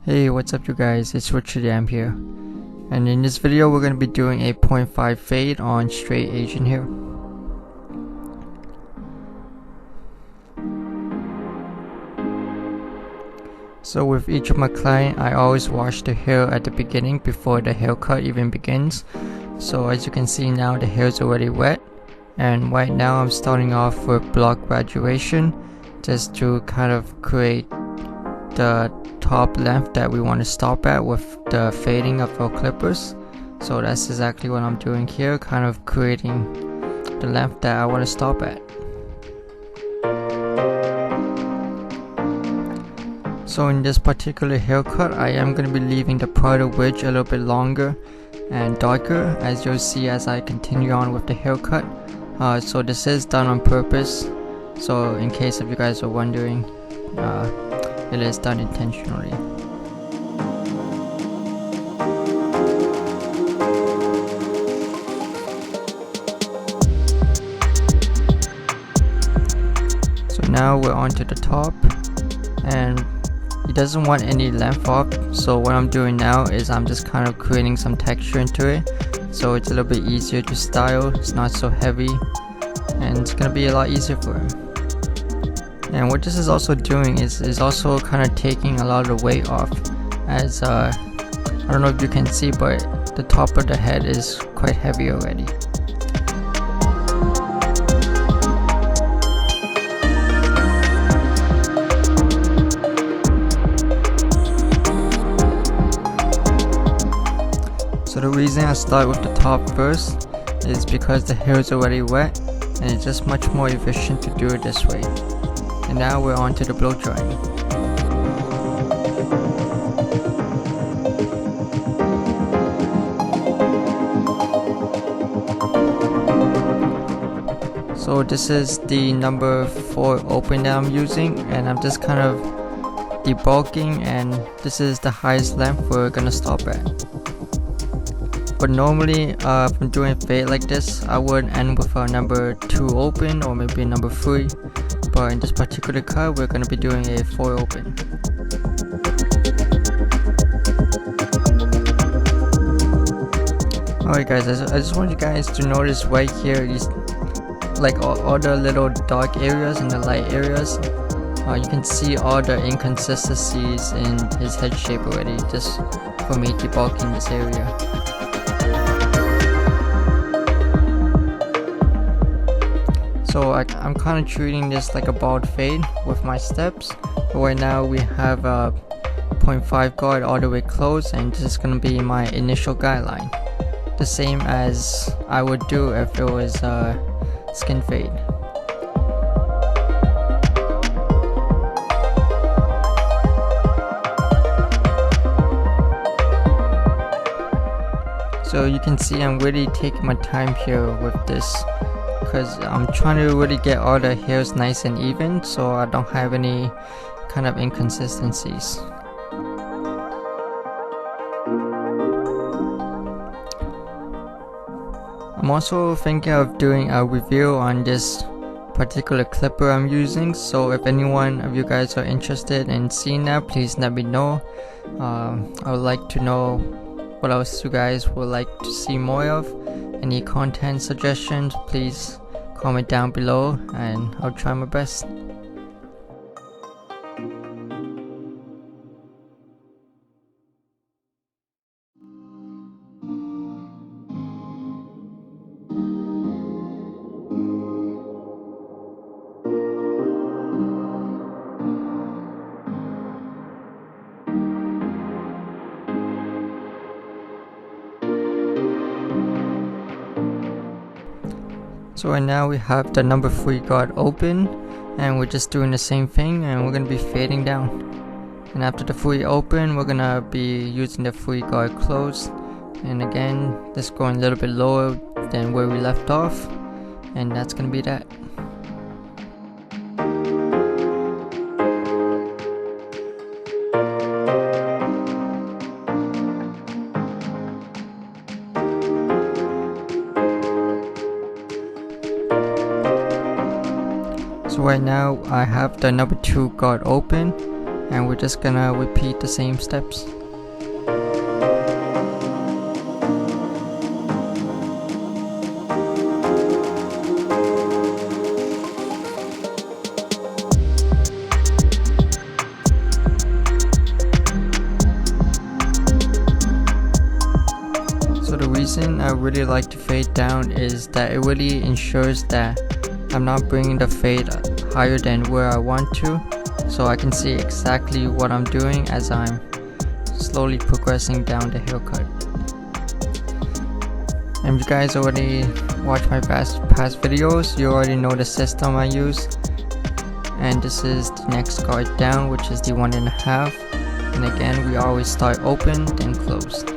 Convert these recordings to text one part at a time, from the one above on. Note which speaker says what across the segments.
Speaker 1: Hey, what's up you guys, it's Richard here, and in this video we're going to be doing a 0.5 fade on straight Asian hair. So with each of my clients, I always wash the hair at the beginning before the haircut even begins. So as you can see now, the hair is already wet, and right now I'm starting off with block graduation just to kind of create the top length that we want to stop at with the fading of our clippers. So that's exactly what I'm doing here, kind of creating the length that I want to stop at. So in this particular haircut, I am going to be leaving the parietal ridge a little bit longer and darker, as you'll see as I continue on with the haircut. So this is done on purpose, so in case if you guys are wondering, it is done intentionally. So now we're on to the top, and it doesn't want any length off, so what I'm doing now is I'm just kind of creating some texture into it, so it's a little bit easier to style. It's not so heavy, and it's gonna be a lot easier for him. And what this is also doing is also kind of taking a lot of the weight off, as I don't know if you can see, but the top of the head is quite heavy already. So the reason I start with the top first is because the hair is already wet, and it's just much more efficient to do it this way. And now we're on to the blow drying. So this is the number 4 open that I'm using, and I'm just kind of debulking, and this is the highest length we're gonna stop at. But normally if I'm doing a fade like this, I would end with a number 2 open or maybe a number 3. But in this particular cut, we're going to be doing a 4 open. Alright guys, I just want you guys to notice right here, like all the little dark areas and the light areas. You can see all the inconsistencies in his head shape already, just for me debulking this area. So I'm kind of treating this like a bald fade with my steps. But right now we have a 0.5 guard all the way close, and this is going to be my initial guideline. The same as I would do if it was a skin fade. So you can see I'm really taking my time here with this, because I'm trying to really get all the hairs nice and even, so I don't have any kind of inconsistencies. I'm also thinking of doing a review on this particular clipper I'm using, so if anyone of you guys are interested in seeing that, please let me know. I would like to know what else you guys would like to see more of. Any content suggestions, please comment down below and I'll try my best. So right now we have the number 3 guard open, and we're just doing the same thing, and we're going to be fading down. And after the 3 open, we're going to be using the 3 guard close, and again just going a little bit lower than where we left off, and that's going to be that. So right now I have the number 2 guard open, and we're just gonna repeat the same steps. So the reason I really like to fade down is that it really ensures that I'm not bringing the fade higher than where I want to, so I can see exactly what I'm doing as I'm slowly progressing down the haircut. And if you guys already watched my past videos, you already know the system I use. And this is the next guard down, which is the 1.5. And again, we always start open, then closed.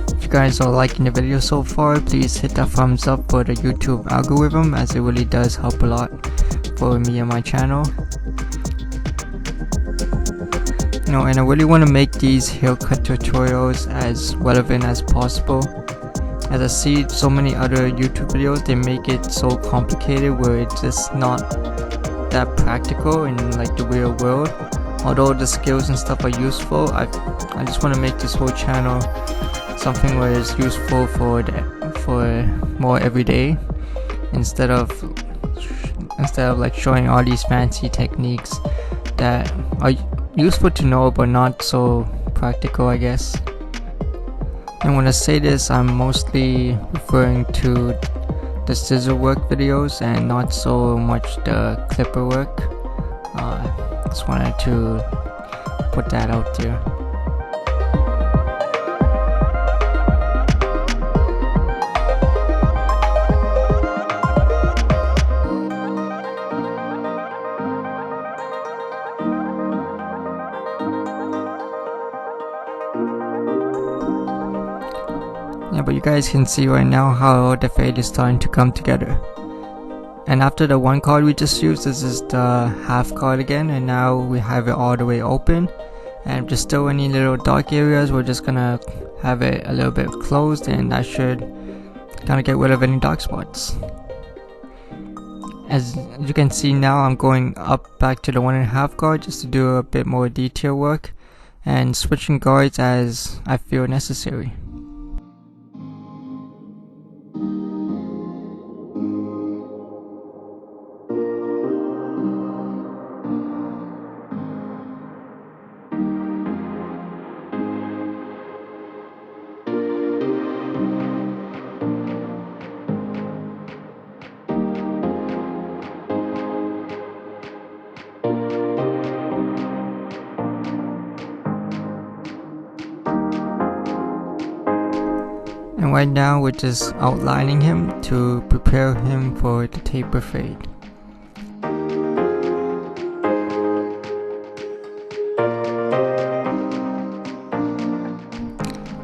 Speaker 1: If you guys are liking the video so far, please hit that thumbs up for the YouTube algorithm, as it really does help a lot for me and my channel. And I really want to make these haircut tutorials as relevant as possible, as I see so many other YouTube videos, they make it so complicated where it's just not that practical in like the real world. Although the skills and stuff are useful, I just want to make this whole channel something where it's useful for more everyday, instead of like showing all these fancy techniques that are useful to know but not so practical, I guess. And when I say this, I'm mostly referring to the scissor work videos and not so much the clipper work. Just wanted to put that out there. Yeah, but you guys can see right now how the fade is starting to come together. And after the one card we just used, this is the half card again, and now we have it all the way open. And if there's still any little dark areas, we're just gonna have it a little bit closed, and that should kind of get rid of any dark spots. As you can see now, I'm going up back to the 1.5 guard just to do a bit more detail work, and switching guards as I feel necessary. And right now we're just outlining him to prepare him for the taper fade.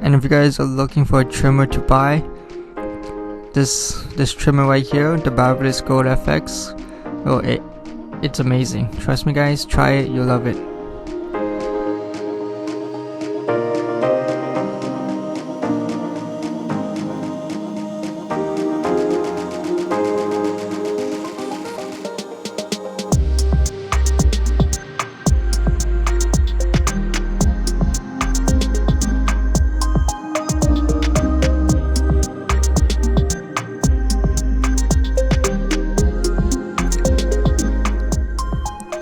Speaker 1: And if you guys are looking for a trimmer to buy, this trimmer right here, the Barbados Gold FX, well, it's amazing. Trust me guys, try it, you'll love it.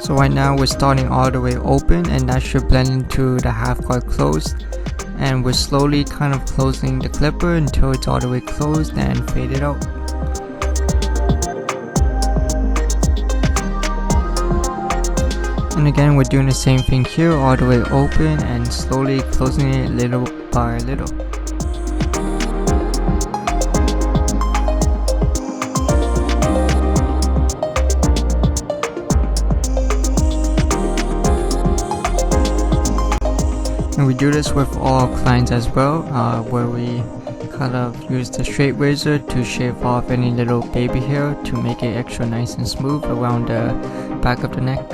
Speaker 1: So right now we're starting all the way open, and that should blend into the half guard closed, and we're slowly kind of closing the clipper until it's all the way closed and fade it out. And again, we're doing the same thing here, all the way open and slowly closing it little by little. we do this with all clients as well, where we kind of use the straight razor to shave off any little baby hair to make it extra nice and smooth around the back of the neck.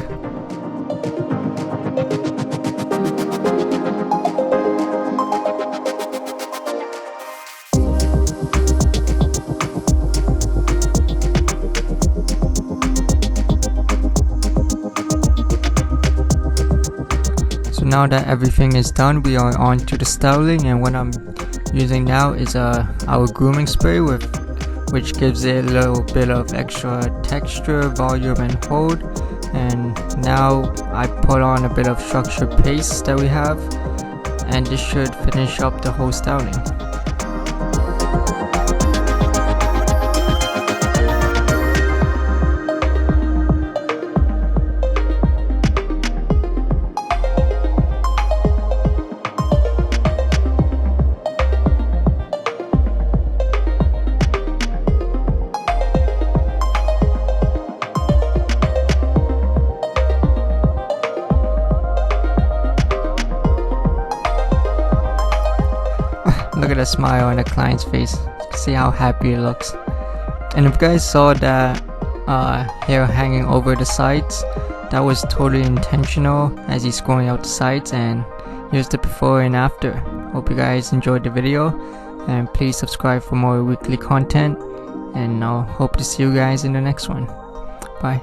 Speaker 1: Now that everything is done, we are on to the styling, and what I'm using now is our grooming spray, which gives it a little bit of extra texture, volume, and hold. And now I put on a bit of structure paste that we have, and this should finish up the whole styling. Look at the smile on the client's face. You can see how happy it looks. And if you guys saw that hair hanging over the sides, that was totally intentional as he's growing out the sides, and here's the before and after. Hope you guys enjoyed the video, and please subscribe for more weekly content, and I'll hope to see you guys in the next one. Bye.